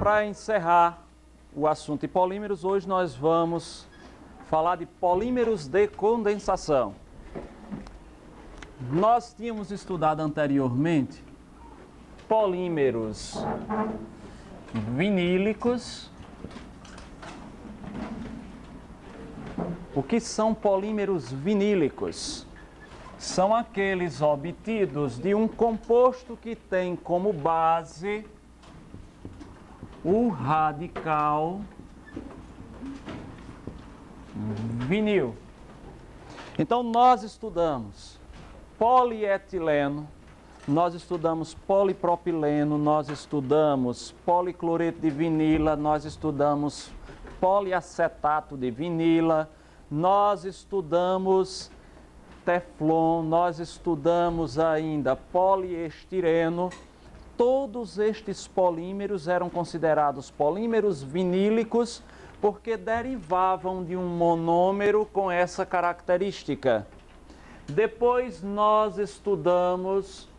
Para encerrar o assunto de polímeros, hoje nós vamos falar de polímeros de condensação. Nós tínhamos estudado anteriormente polímeros vinílicos. O que são polímeros vinílicos? São aqueles obtidos de um composto que tem como base o radical vinil. Então, nós estudamos polietileno, nós estudamos polipropileno, nós estudamos policloreto de vinila, nós estudamos poliacetato de vinila, nós estudamos teflon, nós estudamos ainda poliestireno. Todos estes polímeros eram considerados polímeros vinílicos porque derivavam de um monômero com essa característica. Depois nós estudamos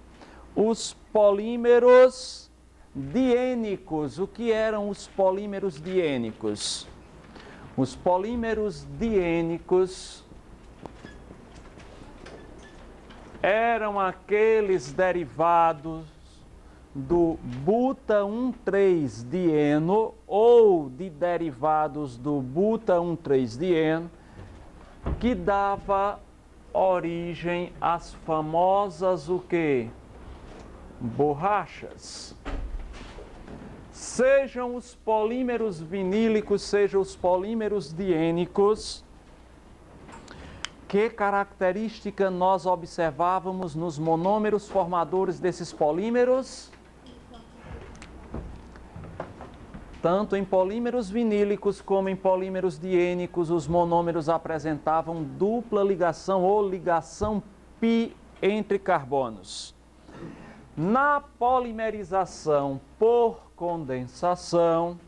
os polímeros diênicos. O que eram os polímeros diênicos? Os polímeros diênicos eram aqueles derivados do buta-1,3-dieno ou de derivados do buta-1,3-dieno que dava origem às famosas o quê? Borrachas. Sejam os polímeros vinílicos, sejam os polímeros diênicos, que característica nós observávamos nos monômeros formadores desses polímeros? Tanto em polímeros vinílicos como em polímeros diênicos, os monômeros apresentavam dupla ligação ou ligação pi entre carbonos. Na polimerização por condensação,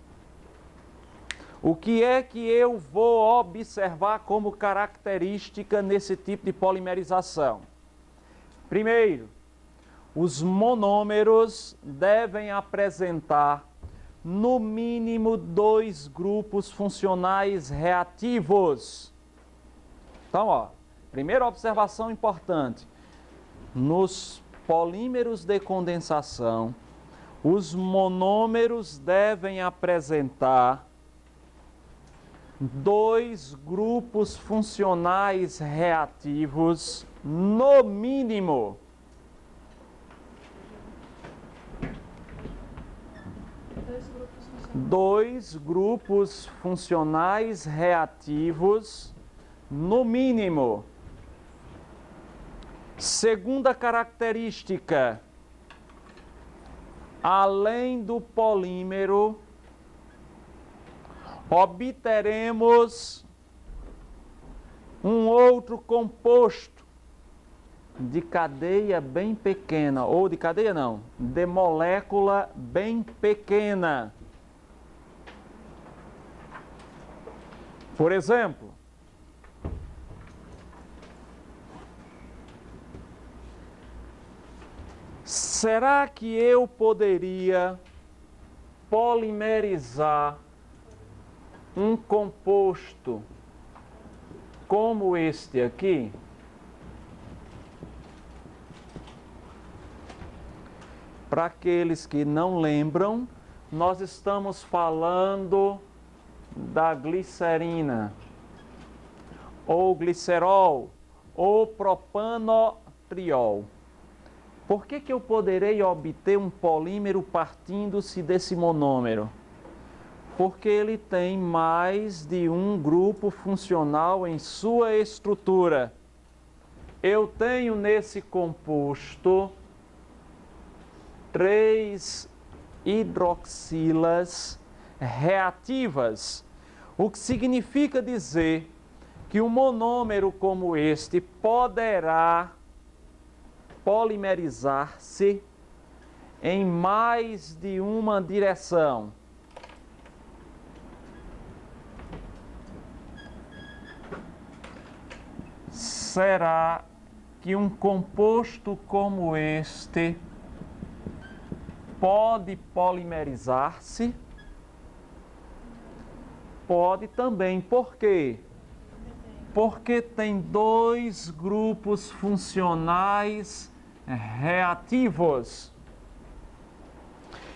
o que é que eu vou observar como característica nesse tipo de polimerização? Primeiro, os monômeros devem apresentar no mínimo 2 grupos funcionais reativos. Então, ó, primeira observação importante. Nos polímeros de condensação, os monômeros devem apresentar 2 grupos funcionais reativos, no mínimo. Dois grupos funcionais reativos, no mínimo. Segunda característica, além do polímero, obteremos um outro composto de cadeia bem pequena, ou de cadeia não, de molécula bem pequena. Por exemplo, será que eu poderia polimerizar um composto como este aqui? Para aqueles que não lembram, nós estamos falando da glicerina, ou glicerol, ou propanotriol. Por que eu poderei obter um polímero partindo-se desse monômero? Porque ele tem mais de um grupo funcional em sua estrutura. Eu tenho nesse composto 3 hidroxilas reativas, o que significa dizer que um monômero como este poderá polimerizar-se em mais de uma direção. Será que um composto como este pode polimerizar-se? Pode também. Por quê? Porque tem dois grupos funcionais reativos.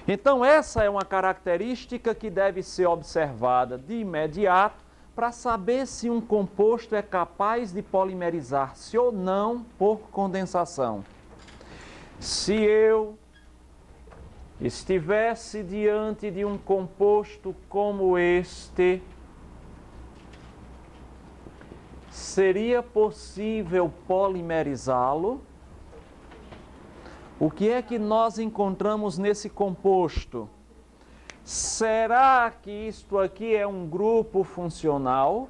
Então, essa é uma característica que deve ser observada de imediato para saber se um composto é capaz de polimerizar-se ou não por condensação. Se eu estivesse diante de um composto como este, seria possível polimerizá-lo? O que é que nós encontramos nesse composto? Será que isto aqui é um grupo funcional?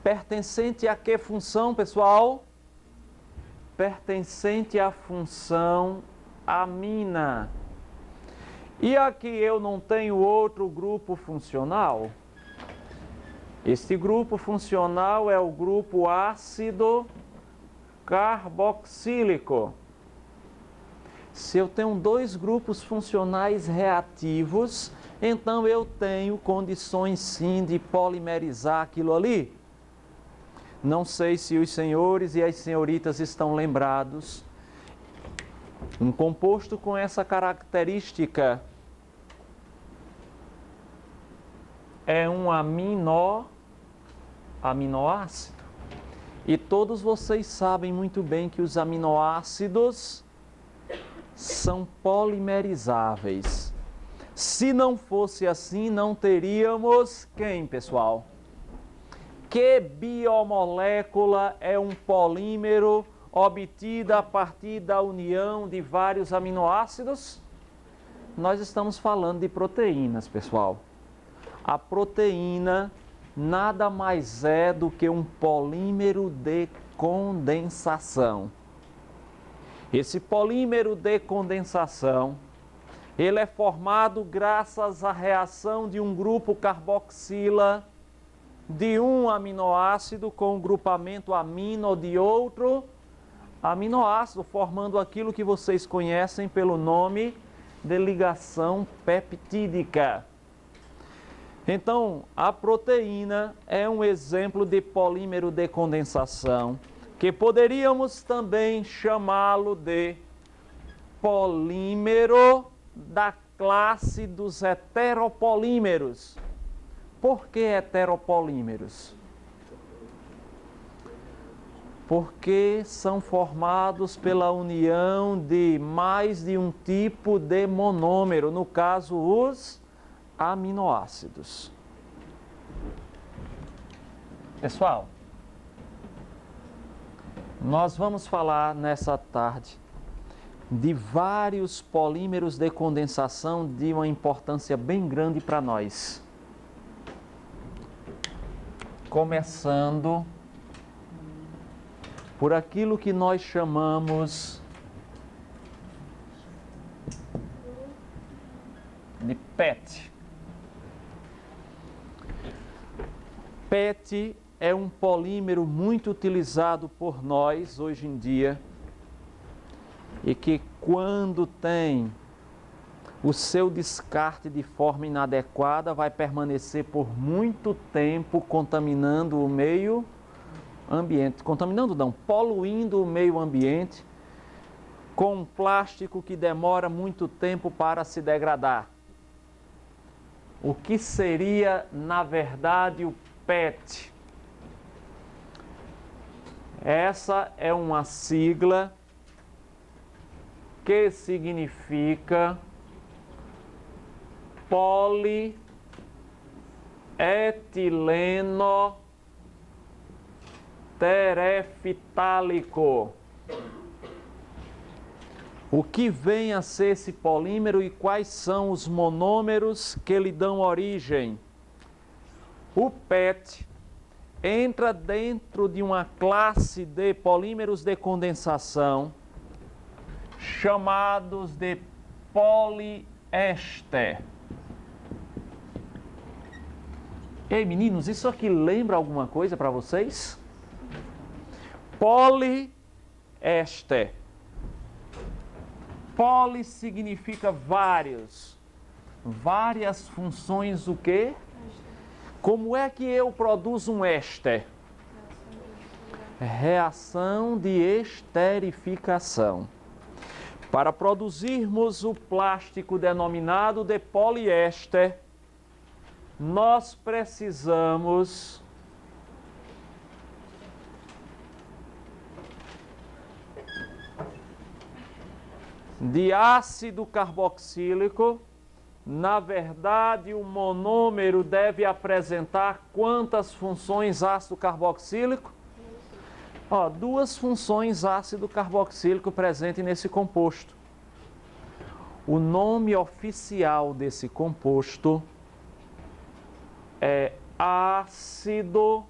Pertencente a que função, pessoal? Pertencente à função amina. E aqui eu não tenho outro grupo funcional? Este grupo funcional é o grupo ácido carboxílico. Se eu tenho dois grupos funcionais reativos, então eu tenho condições sim de polimerizar aquilo ali. Não sei se os senhores e as senhoritas estão lembrados. Um composto com essa característica é um aminoácido. E todos vocês sabem muito bem que os aminoácidos são polimerizáveis. Se não fosse assim, não teríamos quem, pessoal? Que biomolécula é um polímero obtida a partir da união de vários aminoácidos? Nós estamos falando de proteínas, pessoal. A proteína nada mais é do que um polímero de condensação. Esse polímero de condensação, ele é formado graças à reação de um grupo carboxila de um aminoácido com o grupamento amino de outro aminoácido, formando aquilo que vocês conhecem pelo nome de ligação peptídica. Então, a proteína é um exemplo de polímero de condensação, que poderíamos também chamá-lo de polímero da classe dos heteropolímeros. Por que heteropolímeros? Porque são formados pela união de mais de um tipo de monômero, no caso, os aminoácidos. Pessoal, nós vamos falar nessa tarde de vários polímeros de condensação de uma importância bem grande para nós. Começando por aquilo que nós chamamos de PET. PET é um polímero muito utilizado por nós hoje em dia e que, quando tem o seu descarte de forma inadequada, vai permanecer por muito tempo contaminando o meio ambiente. Contaminando não, poluindo o meio ambiente com um plástico que demora muito tempo para se degradar. O que seria, na verdade, o PET? Essa é uma sigla que significa polietileno terefitálico. O que vem a ser esse polímero e quais são os monômeros que lhe dão origem? O PET entra dentro de uma classe de polímeros de condensação chamados de poliéster. Ei, meninos, isso aqui lembra alguma coisa para vocês? Poliéster. Poli significa vários. Várias funções o quê? Como é que eu produzo um éster? Reação de esterificação. Para produzirmos o plástico denominado de poliéster, nós precisamos de ácido carboxílico. Na verdade, o monômero deve apresentar quantas funções ácido carboxílico? Ó, duas funções ácido carboxílico presente nesse composto. O nome oficial desse composto é ácido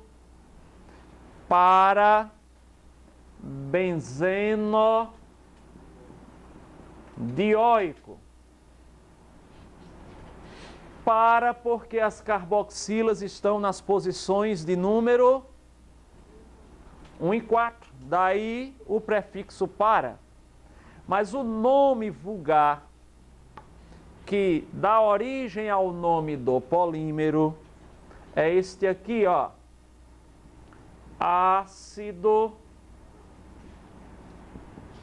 para benzeno dioico. Para porque as carboxilas estão nas posições de número 1 e 4. Daí o prefixo para. Mas o nome vulgar que dá origem ao nome do polímero é este aqui, ó. Ácido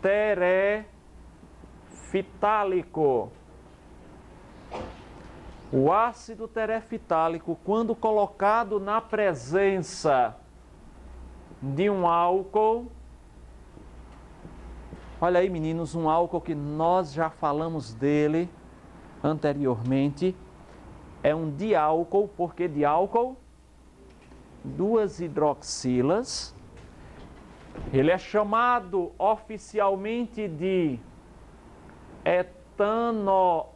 terefitálico. O ácido terefitálico, quando colocado na presença de um álcool, olha aí, meninos, um álcool que nós já falamos dele anteriormente, é um diálcool, porque diálcool, duas hidroxilas. Ele é chamado oficialmente de etanodiol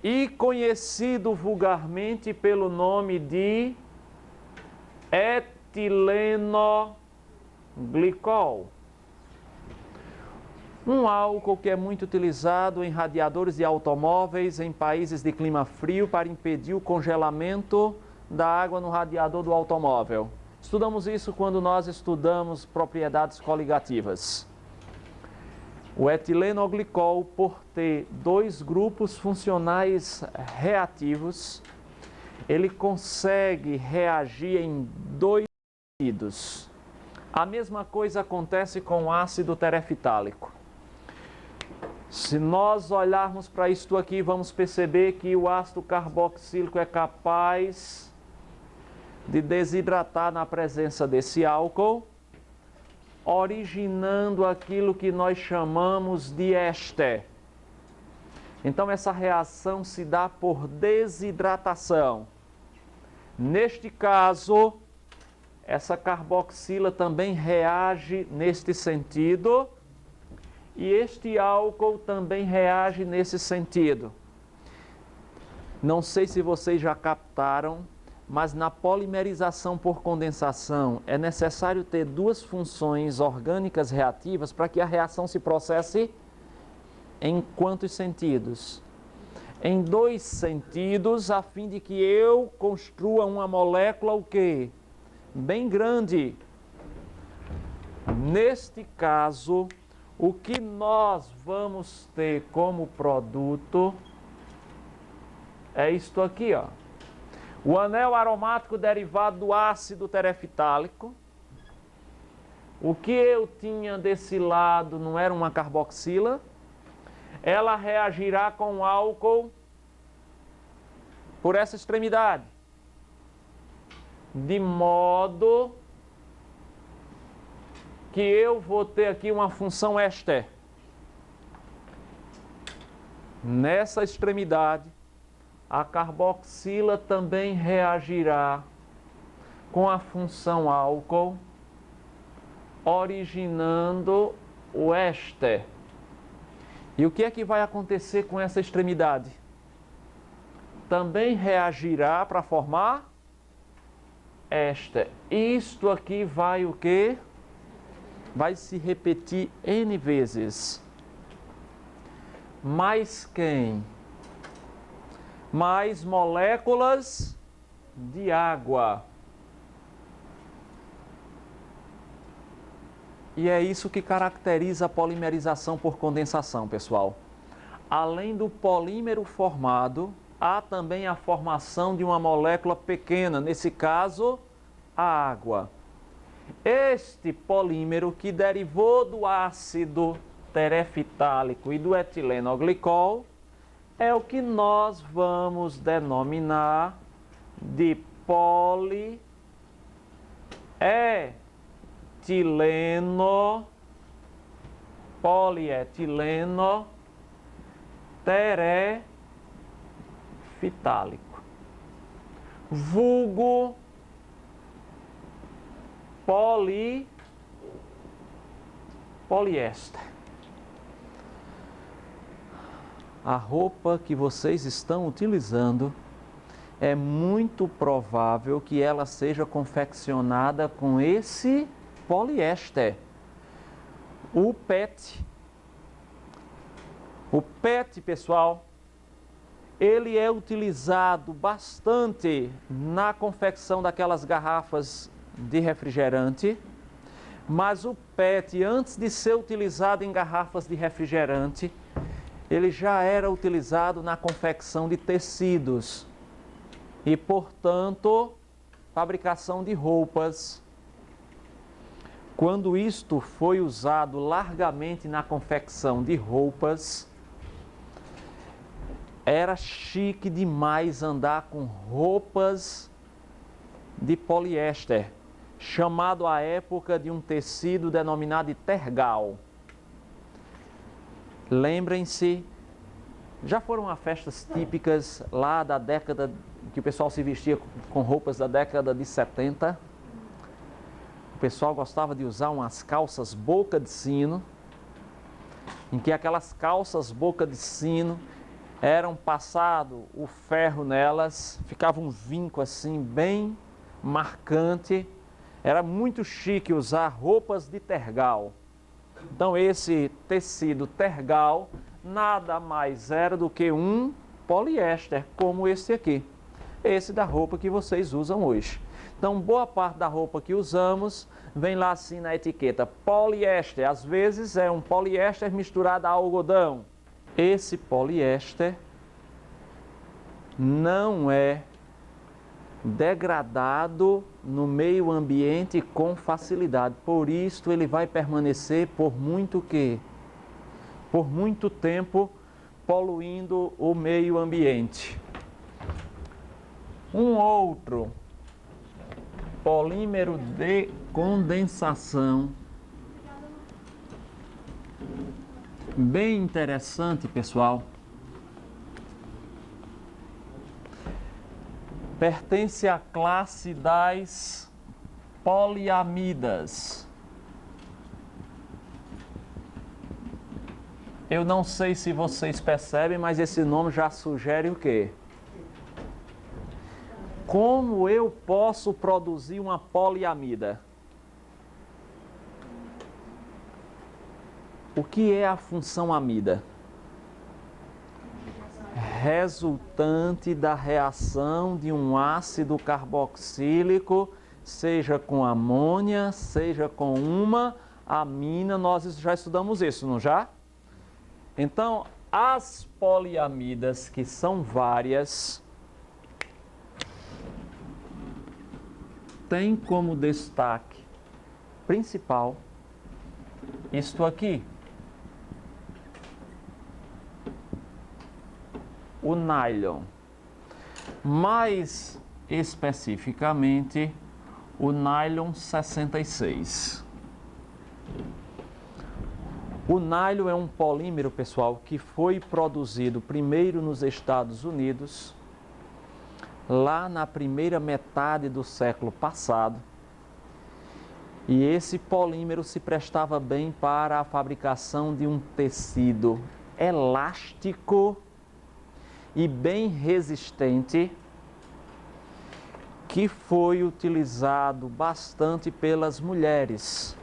e conhecido vulgarmente pelo nome de etilenoglicol. Um álcool que é muito utilizado em radiadores de automóveis em países de clima frio para impedir o congelamento da água no radiador do automóvel. Estudamos isso quando nós estudamos propriedades coligativas. O etilenoglicol, por ter dois grupos funcionais reativos, ele consegue reagir em dois sentidos. A mesma coisa acontece com o ácido terefitálico. Se nós olharmos para isto aqui, vamos perceber que o ácido carboxílico é capaz de desidratar na presença desse álcool, originando aquilo que nós chamamos de éster. Então essa reação se dá por desidratação. Neste caso, essa carboxila também reage neste sentido e este álcool também reage nesse sentido. Não sei se vocês já captaram, mas na polimerização por condensação é necessário ter duas funções orgânicas reativas para que a reação se processe em quantos sentidos? Em dois sentidos, a fim de que eu construa uma molécula o quê? Bem grande. Neste caso, o que nós vamos ter como produto é isto aqui, ó. O anel aromático derivado do ácido terefitálico. O que eu tinha desse lado não era uma carboxila. Ela reagirá com álcool por essa extremidade. De modo que eu vou ter aqui uma função éster. Nessa extremidade, a carboxila também reagirá com a função álcool, originando o éster. E o que é que vai acontecer com essa extremidade? Também reagirá para formar éster. Isto aqui vai o quê? Vai se repetir N vezes. Mais quem? Mais moléculas de água. E é isso que caracteriza a polimerização por condensação, pessoal. Além do polímero formado, há também a formação de uma molécula pequena, nesse caso, a água. Este polímero que derivou do ácido terefitálico e do etilenoglicol é o que nós vamos denominar de polietileno terefitálico, vulgo poliéster. A roupa que vocês estão utilizando é muito provável que ela seja confeccionada com esse poliéster, o PET. O PET, pessoal, ele é utilizado bastante na confecção daquelas garrafas de refrigerante, mas o PET, antes de ser utilizado em garrafas de refrigerante, ele já era utilizado na confecção de tecidos e, portanto, fabricação de roupas. Quando isto foi usado largamente na confecção de roupas, era chique demais andar com roupas de poliéster, chamado à época de um tecido denominado de tergal. Lembrem-se, já foram a festas típicas lá da década que o pessoal se vestia com roupas da década de 70? O pessoal gostava de usar umas calças boca de sino, em que aquelas calças boca de sino eram passado o ferro nelas, ficava um vinco assim bem marcante. Era muito chique usar roupas de tergal. Então esse tecido tergal nada mais era do que um poliéster, como esse aqui. Esse da roupa que vocês usam hoje. Então boa parte da roupa que usamos vem lá assim na etiqueta poliéster. Às vezes é um poliéster misturado a algodão. Esse poliéster não é degradado no meio ambiente com facilidade. Por isso ele vai permanecer por muito tempo poluindo o meio ambiente. Um outro polímero de condensação bem interessante, pessoal. Pertence à classe das poliamidas. Eu não sei se vocês percebem, mas esse nome já sugere o quê? Como eu posso produzir uma poliamida? O que é a função amida? Resultante da reação de um ácido carboxílico, seja com amônia, seja com uma amina. Nós já estudamos isso, não já? Então, as poliamidas, que são várias, têm como destaque principal isto aqui. O nylon, mais especificamente o nylon 66. O nylon é um polímero, pessoal, que foi produzido primeiro nos Estados Unidos, lá na primeira metade do século passado, e esse polímero se prestava bem para a fabricação de um tecido elástico e bem resistente, que foi utilizado bastante pelas mulheres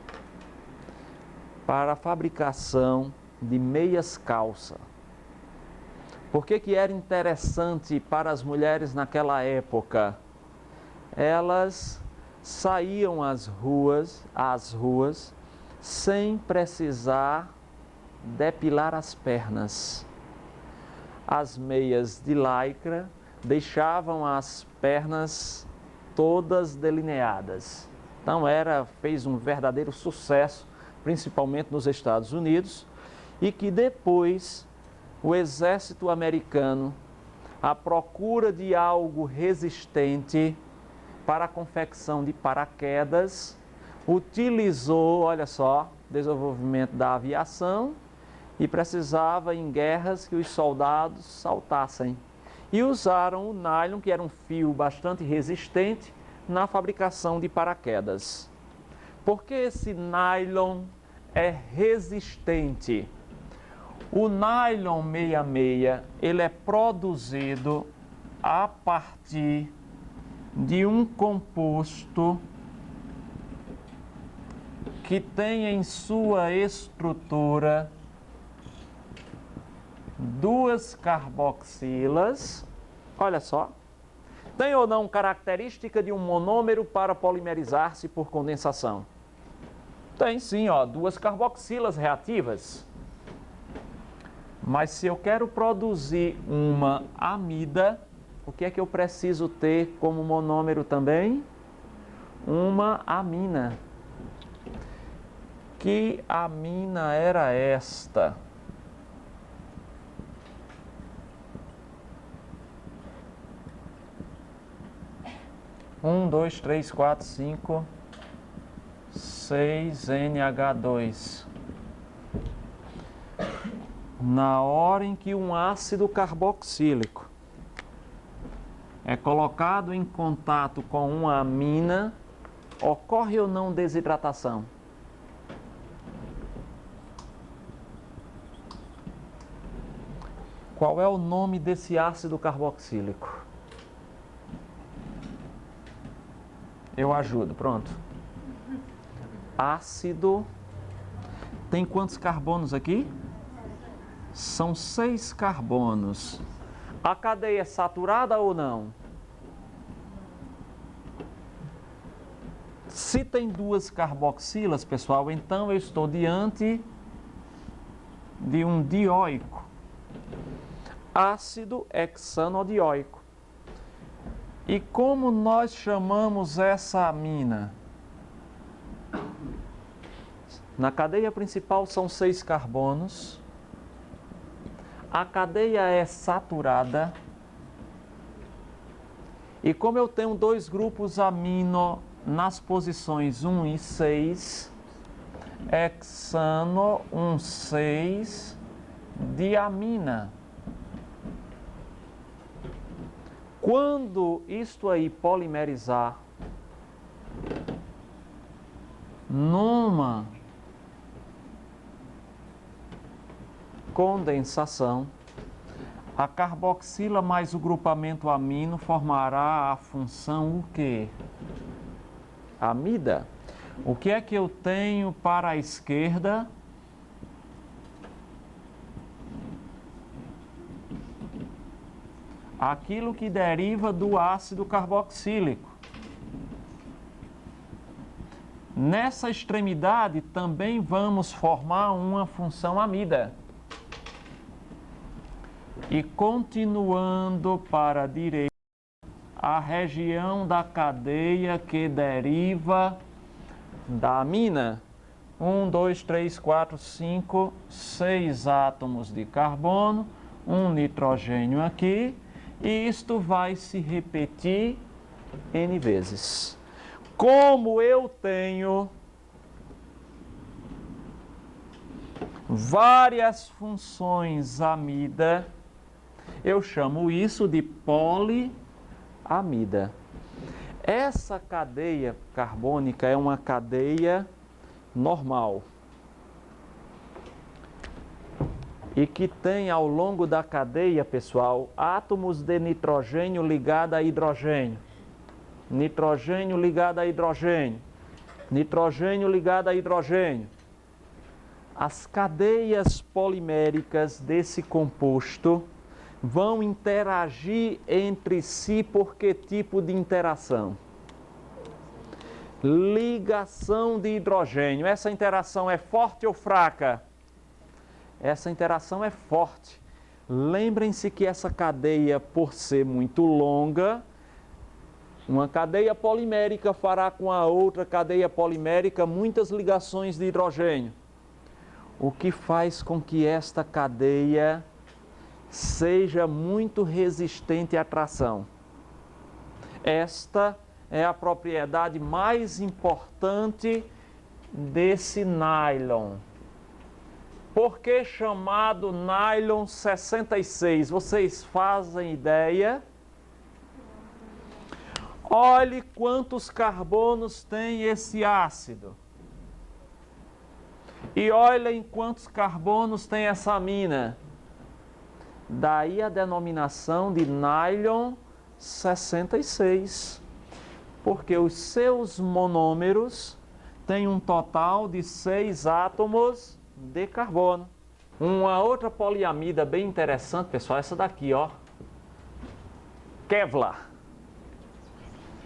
para a fabricação de meias calça. Por que era interessante para as mulheres naquela época? Elas saíam às ruas sem precisar depilar as pernas. as meias de lycra deixavam as pernas todas delineadas. Então fez um verdadeiro sucesso, principalmente nos Estados Unidos, e que depois o exército americano, à procura de algo resistente para a confecção de paraquedas, utilizou, olha só, desenvolvimento da aviação, e precisava em guerras que os soldados saltassem. E usaram o nylon, que era um fio bastante resistente, na fabricação de paraquedas. Por que esse nylon é resistente? O nylon 66, ele é produzido a partir de um composto que tem em sua estrutura duas carboxilas, olha só, tem ou não característica de um monômero para polimerizar-se por condensação? Tem sim, ó, duas carboxilas reativas. Mas se eu quero produzir uma amida, o que é que eu preciso ter como monômero também? Uma amina. Que amina era esta? 1, 2, 3, 4, 5, 6 NH2. Na hora em que um ácido carboxílico é colocado em contato com uma amina, ocorre ou não desidratação? Qual é o nome desse ácido carboxílico? Eu ajudo, pronto. Ácido. Tem quantos carbonos aqui? São 6 carbonos. A cadeia é saturada ou não? Se tem duas carboxilas, pessoal, então eu estou diante de um dioico. Ácido hexanodioico. E como nós chamamos essa amina? Na cadeia principal são 6 carbonos. A cadeia é saturada. E como eu tenho dois grupos amino nas posições 1 e 6, hexano 1,6 diamina. Quando isto aí polimerizar numa condensação, a carboxila mais o grupamento amino formará a função o quê? Amida. O que é que eu tenho para a esquerda? Aquilo que deriva do ácido carboxílico. Nessa extremidade também vamos formar uma função amida. E continuando para a direita, a região da cadeia que deriva da amina. 1, 2, 3, 4, 5, 6 átomos de carbono, um nitrogênio aqui. E isto vai se repetir N vezes. Como eu tenho várias funções amida, eu chamo isso de poliamida. Essa cadeia carbônica é uma cadeia normal. E que tem ao longo da cadeia, pessoal, átomos de nitrogênio ligado a hidrogênio. Nitrogênio ligado a hidrogênio. Nitrogênio ligado a hidrogênio. As cadeias poliméricas desse composto vão interagir entre si por que tipo de interação? Ligação de hidrogênio. Essa interação é forte ou fraca? Essa interação é forte. Lembrem-se que essa cadeia, por ser muito longa, uma cadeia polimérica fará com a outra cadeia polimérica muitas ligações de hidrogênio, o que faz com que esta cadeia seja muito resistente à tração. Esta é a propriedade mais importante desse nylon. Por que chamado nylon 66? Vocês fazem ideia? Olhe quantos carbonos tem esse ácido. E olhem quantos carbonos tem essa amina. Daí a denominação de nylon 66. Porque os seus monômeros têm um total de 6 átomos de carbono. Uma outra poliamida bem interessante, pessoal, essa daqui, ó. Kevlar.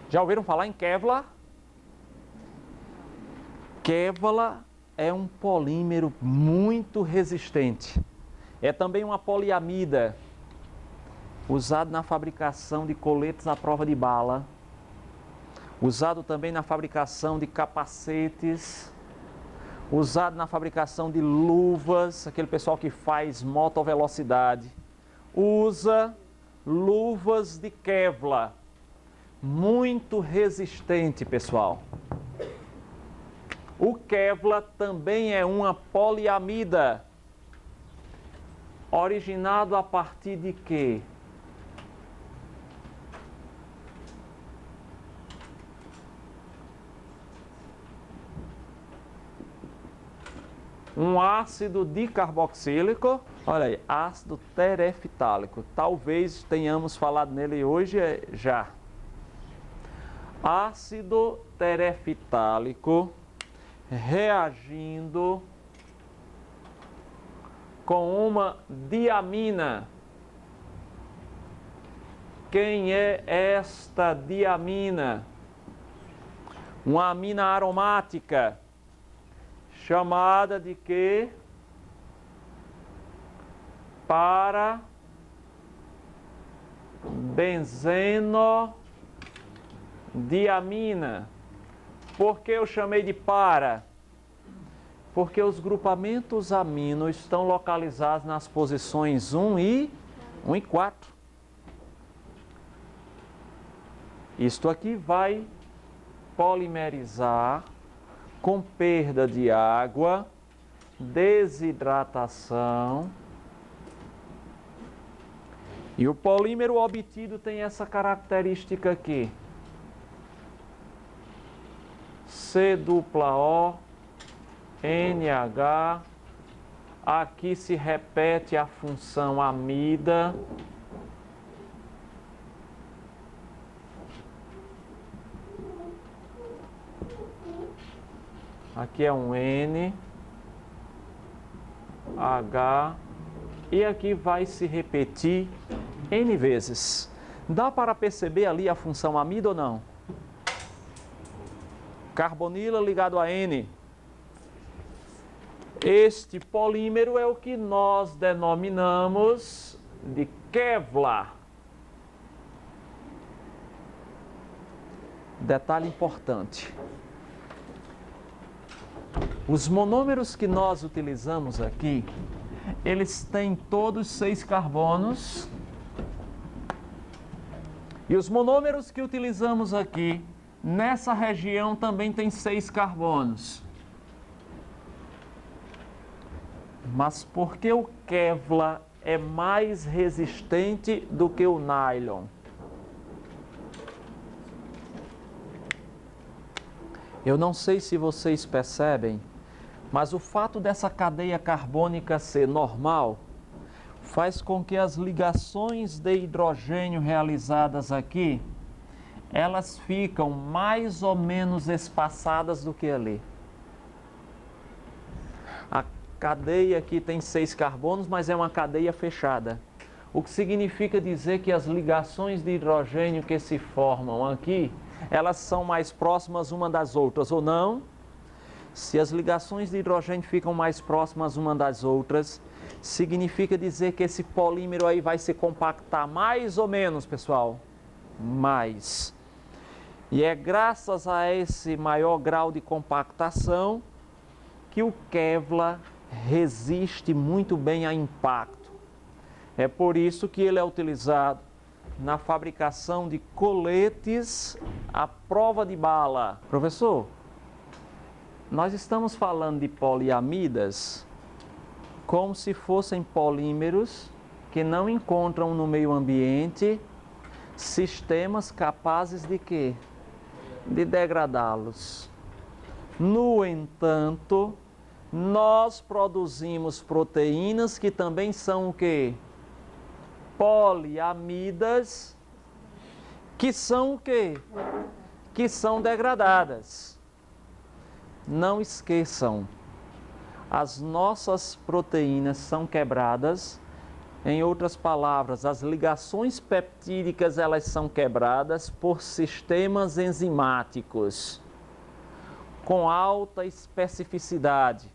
Já ouviram falar em Kevlar? Kevlar é um polímero muito resistente. É também uma poliamida usado na fabricação de coletes à prova de bala, usado também na fabricação de capacetes, usado na fabricação de luvas, aquele pessoal que faz motovelocidade, usa luvas de Kevlar, muito resistente, pessoal. O Kevlar também é uma poliamida, originado a partir de quê? Um ácido dicarboxílico, olha aí, ácido tereftálico. Talvez tenhamos falado nele hoje já. Ácido tereftálico reagindo com uma diamina. Quem é esta diamina? Uma amina aromática, chamada de quê? Para benzeno-diamina. Por que eu chamei de para? Porque os grupamentos amino estão localizados nas posições 1 e 4. Isto aqui vai polimerizar com perda de água, desidratação. E o polímero obtido tem essa característica aqui. C-O, NH. Aqui se repete a função amida. Aqui é um N, H, e aqui vai se repetir N vezes. Dá para perceber ali a função amida ou não? Carbonila ligado a N. Este polímero é o que nós denominamos de Kevlar. Detalhe importante. Os monômeros que nós utilizamos aqui, eles têm todos 6 carbonos. E os monômeros que utilizamos aqui, nessa região, também tem 6 carbonos. Mas por que o Kevlar é mais resistente do que o nylon? Eu não sei se vocês percebem, mas o fato dessa cadeia carbônica ser normal faz com que as ligações de hidrogênio realizadas aqui, elas ficam mais ou menos espaçadas do que ali. A cadeia aqui tem 6 carbonos, mas é uma cadeia fechada. O que significa dizer que as ligações de hidrogênio que se formam aqui, elas são mais próximas uma das outras, ou não? Se as ligações de hidrogênio ficam mais próximas uma das outras, significa dizer que esse polímero aí vai se compactar mais ou menos, pessoal? Mais. E é graças a esse maior grau de compactação que o Kevlar resiste muito bem a impacto. É por isso que ele é utilizado na fabricação de coletes à prova de bala. Professor, nós estamos falando de poliamidas como se fossem polímeros que não encontram no meio ambiente sistemas capazes de quê? De degradá-los. No entanto, nós produzimos proteínas que também são o quê? Poliamidas, que são o quê? Que são degradadas. Não esqueçam, as nossas proteínas são quebradas. Em outras palavras, as ligações peptídicas elas são quebradas por sistemas enzimáticos com alta especificidade.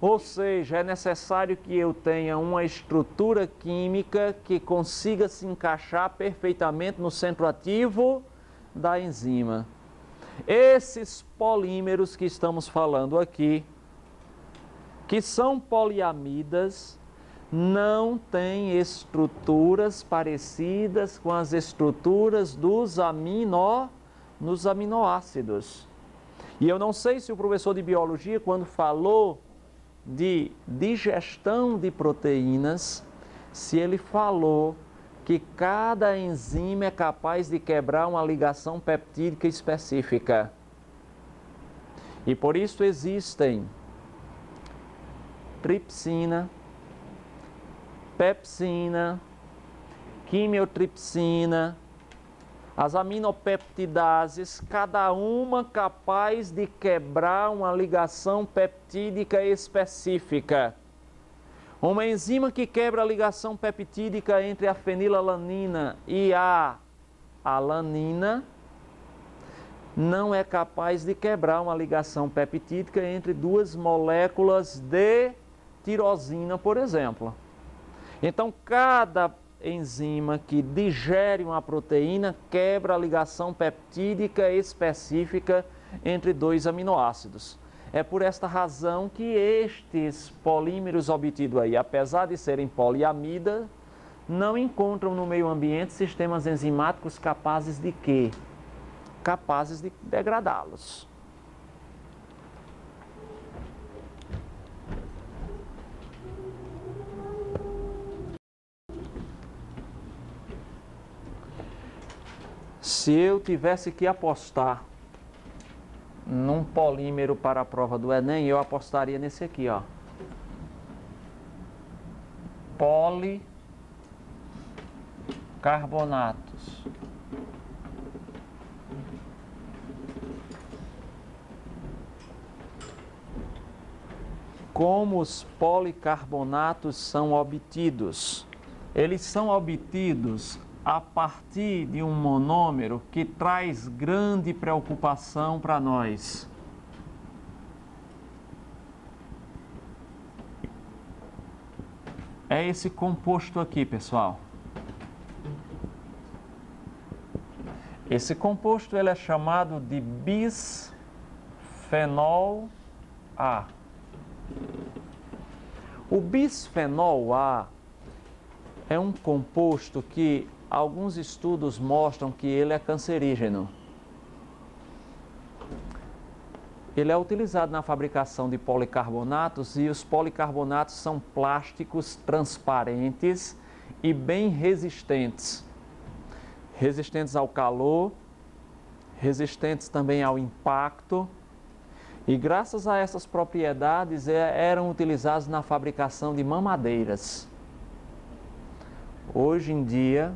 Ou seja, é necessário que eu tenha uma estrutura química que consiga se encaixar perfeitamente no centro ativo da enzima. Esses polímeros que estamos falando aqui, que são poliamidas, não têm estruturas parecidas com as estruturas dos aminoácidos. E eu não sei se o professor de biologia, quando falou de digestão de proteínas, se ele falou que cada enzima é capaz de quebrar uma ligação peptídica específica. E por isso existem tripsina, pepsina, quimiotripsina, as aminopeptidases, cada uma capaz de quebrar uma ligação peptídica específica. Uma enzima que quebra a ligação peptídica entre a fenilalanina e a alanina não é capaz de quebrar uma ligação peptídica entre duas moléculas de tirosina, por exemplo. Então, cada enzima que digere uma proteína quebra a ligação peptídica específica entre dois aminoácidos. É por esta razão que estes polímeros obtidos aí, apesar de serem poliamida, não encontram no meio ambiente sistemas enzimáticos capazes de quê? Capazes de degradá-los. Se eu tivesse que apostar num polímero para a prova do Enem, eu apostaria nesse aqui, ó. Policarbonatos. Como os policarbonatos são obtidos? Eles são obtidos a partir de um monômero que traz grande preocupação para nós. É esse composto aqui, pessoal. Esse composto ele é chamado de bisfenol A. O bisfenol A é um composto que alguns estudos mostram que ele é cancerígeno. Ele é utilizado na fabricação de policarbonatos e os policarbonatos são plásticos transparentes e bem resistentes. Resistentes ao calor, resistentes também ao impacto. E graças a essas propriedades eram utilizados na fabricação de mamadeiras. Hoje em dia,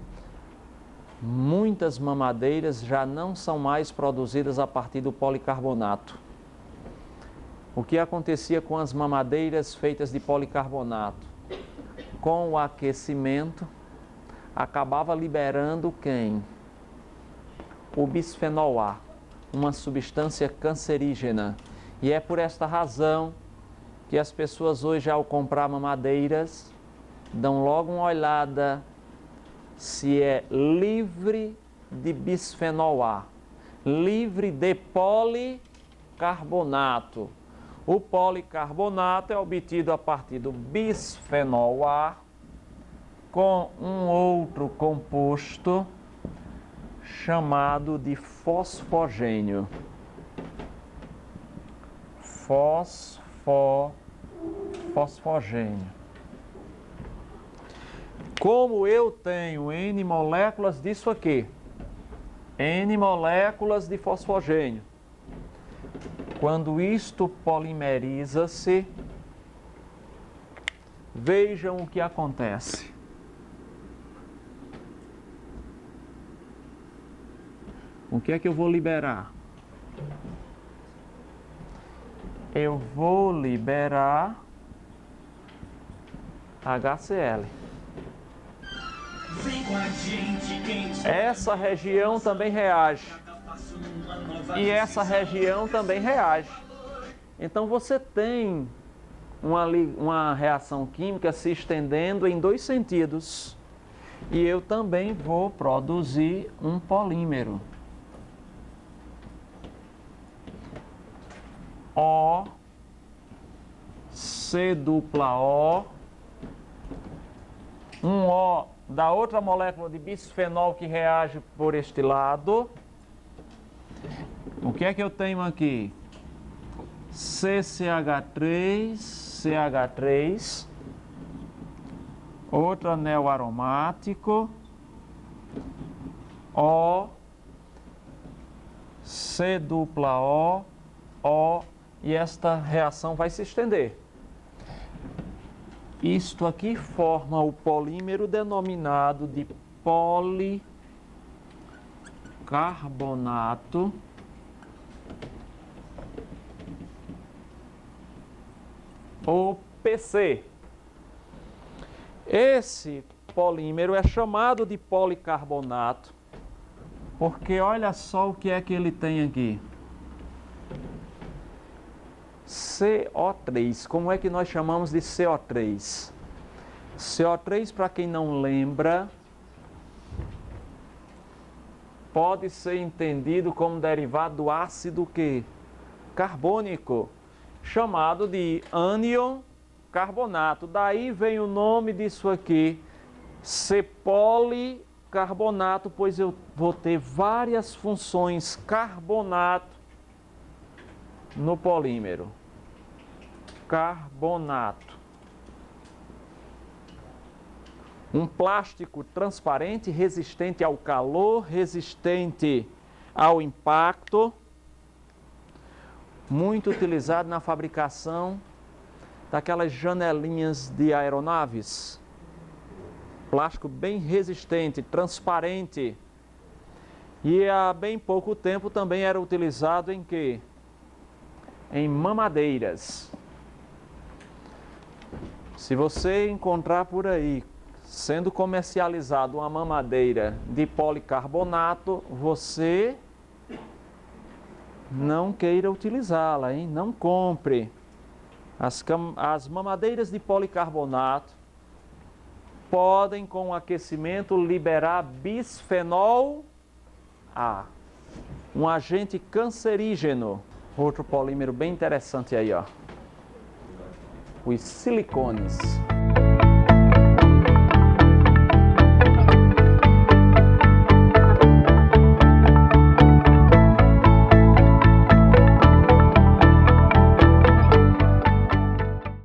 muitas mamadeiras já não são mais produzidas a partir do policarbonato. O que acontecia com as mamadeiras feitas de policarbonato? Com o aquecimento, acabava liberando quem? O bisfenol A, uma substância cancerígena. E é por esta razão que as pessoas hoje, ao comprar mamadeiras, dão logo uma olhada se é livre de bisfenol A, livre de policarbonato. O policarbonato é obtido a partir do bisfenol A com um outro composto chamado de fosfogênio. Fosfogênio. Como eu tenho N moléculas disso aqui, N moléculas de fosfogênio, quando isto polimeriza-se, vejam o que acontece. O que é que eu vou liberar? Eu vou liberar HCl. Essa região também reage. E essa região também reage. Então você tem uma reação química se estendendo em dois sentidos. E eu também vou produzir um polímero. O, C dupla O, um O da outra molécula de bisfenol que reage por este lado. O que é que eu tenho aqui? CCH3, outro anel aromático, O, C dupla O, e esta reação vai se estender. Isto aqui forma o polímero denominado de policarbonato ou PC. Esse polímero é chamado de policarbonato porque olha só o que é que ele tem aqui. CO3. Como é que nós chamamos de CO3? CO3, para quem não lembra, pode ser entendido como derivado do ácido carbônico, chamado de ânion carbonato. Daí vem o nome disso aqui, C-policarbonato, pois eu vou ter várias funções carbonato no polímero. Carbonato. Um plástico transparente, resistente ao calor, resistente ao impacto, muito utilizado na fabricação daquelas janelinhas de aeronaves. Plástico bem resistente, transparente. E há bem pouco tempo também era utilizado em quê? Em mamadeiras. Se você encontrar por aí sendo comercializado uma mamadeira de policarbonato, você não queira utilizá-la, hein? Não compre. As mamadeiras de policarbonato podem, com o aquecimento, liberar bisfenol A, um agente cancerígeno. Outro polímero bem interessante aí, ó. Os silicones.